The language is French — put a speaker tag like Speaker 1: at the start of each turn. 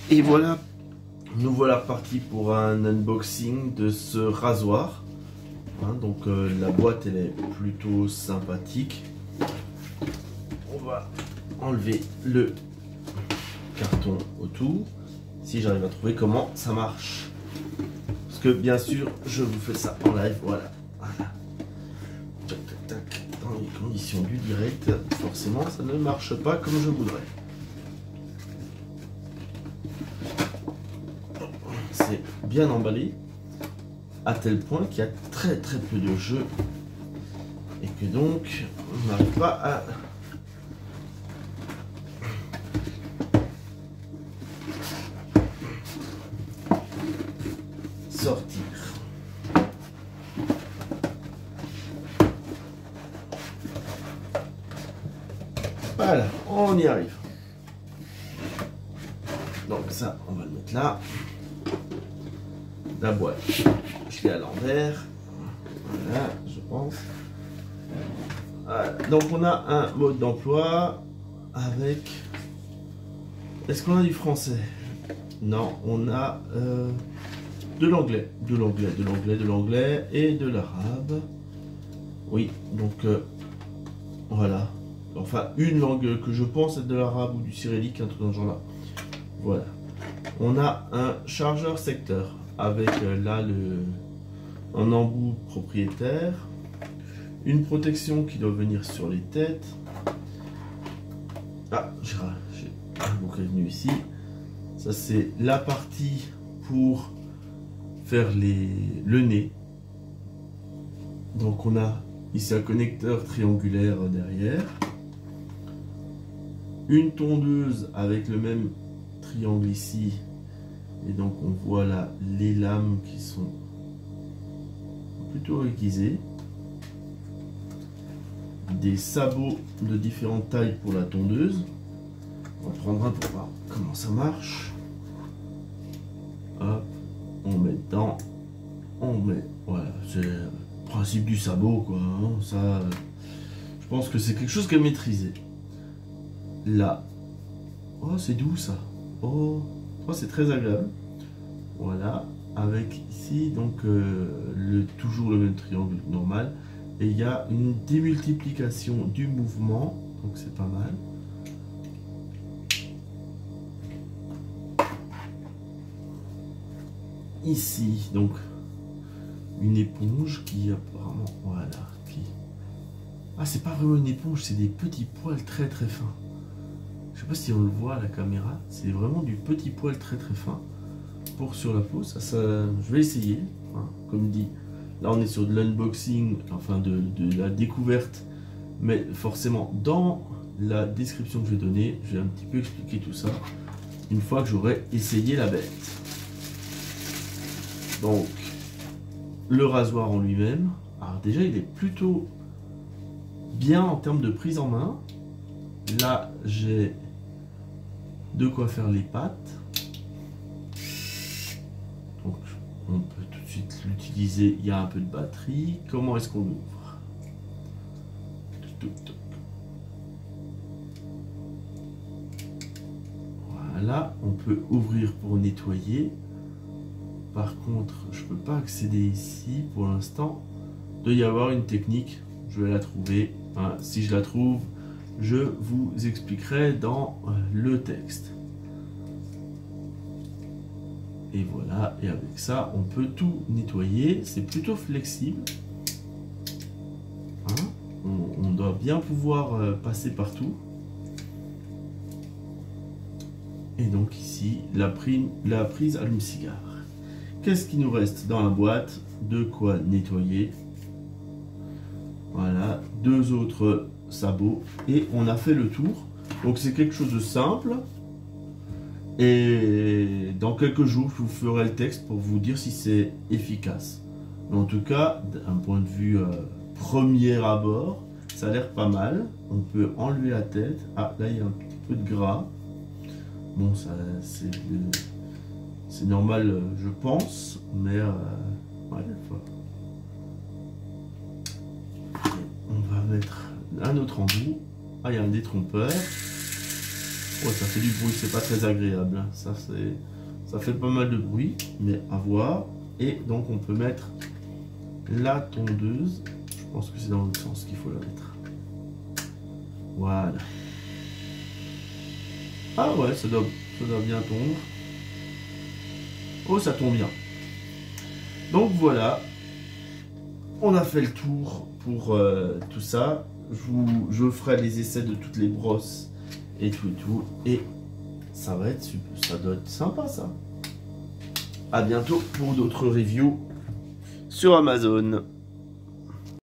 Speaker 1: Et voilà, nous voilà repartis pour un unboxing de ce rasoir. Hein, donc la boîte elle est plutôt sympathique. On va enlever le carton autour, si j'arrive à trouver comment ça marche. Parce que bien sûr, je vous fais ça en live, voilà. Tac, tac, tac. Dans les conditions du direct, forcément ça ne marche pas comme je voudrais. C'est bien emballé, à tel point qu'il y a très peu de jeux et que donc on n'arrive pas à sortir. Voilà, on y arrive. Donc ça, on va le mettre là. La boîte, je l'ai à l'envers. Voilà, je pense. Voilà. Donc on a un mode d'emploi avec... Est-ce qu'on a du français? Non, on a de l'anglais, de l'anglais et de l'arabe. Oui, donc voilà. Enfin, une langue que je pense être de l'arabe ou du cyrillique, un truc dans ce genre-là. Voilà. On a un chargeur secteur avec là un embout propriétaire, une protection qui doit venir sur les têtes. Ah, j'ai vous prévenu ici. Ça c'est la partie pour faire le nez. Donc on a ici un connecteur triangulaire derrière, une tondeuse avec le même triangle ici, et donc on voit là les lames qui sont plutôt aiguisées, des sabots de différentes tailles pour la tondeuse. On va prendre un pour voir comment ça marche. Hop, on met dedans, on met, voilà, c'est le principe du sabot quoi, hein. Ça, je pense que c'est quelque chose qu'à maîtriser. Là, oh c'est doux ça, oh c'est très agréable. Voilà, avec ici donc toujours le même triangle normal, et il y a une démultiplication du mouvement, donc c'est pas mal. Ici donc une éponge qui apparemment, voilà, ah c'est pas vraiment une éponge, c'est des petits poils très fins. Je sais pas si on le voit à la caméra, c'est vraiment du petit poil très fin pour sur la peau. Ça, je vais essayer, hein. Comme dit, là on est sur de l'unboxing, enfin de la découverte, mais forcément dans la description que je vais donner, je vais un petit peu expliquer tout ça une fois que j'aurai essayé la bête. Donc le rasoir en lui-même, alors déjà il est plutôt bien en termes de prise en main. Là j'ai de quoi faire les pattes, donc on peut tout de suite l'utiliser. Il y a un peu de batterie. Comment est-ce qu'on ouvre? Voilà, on peut ouvrir pour nettoyer. Par contre je peux pas accéder ici pour l'instant. Il doit y avoir une technique, je vais la trouver, hein. Si je la trouve, je vous expliquerai dans le texte. Et voilà, et avec ça on peut tout nettoyer. C'est plutôt flexible, hein. On doit bien pouvoir passer partout. Et donc ici la prise allume-cigare. Qu'est-ce qui nous reste dans la boîte? De quoi nettoyer. Voilà, deux autres sabots et on a fait le tour. Donc c'est quelque chose de simple, et dans quelques jours je vous ferai le texte pour vous dire si c'est efficace. Mais en tout cas, d'un point de vue premier abord, ça a l'air pas mal. On peut enlever la tête. Ah là il y a un petit peu de gras. Bon, ça c'est normal je pense, mais ouais, on va mettre un autre embout. Ah, il y a un détrompeur. Oh, ça fait du bruit, c'est pas très agréable. Ça fait pas mal de bruit, mais à voir. Et donc on peut mettre la tondeuse. Je pense que c'est dans l'autre sens qu'il faut la mettre. Voilà. Ah ouais, ça doit bien tomber. Oh, ça tombe bien. Donc voilà. On a fait le tour pour tout ça. Je ferai les essais de toutes les brosses et tout. Et ça va être super. Ça doit être sympa ça. À bientôt pour d'autres reviews sur Amazon.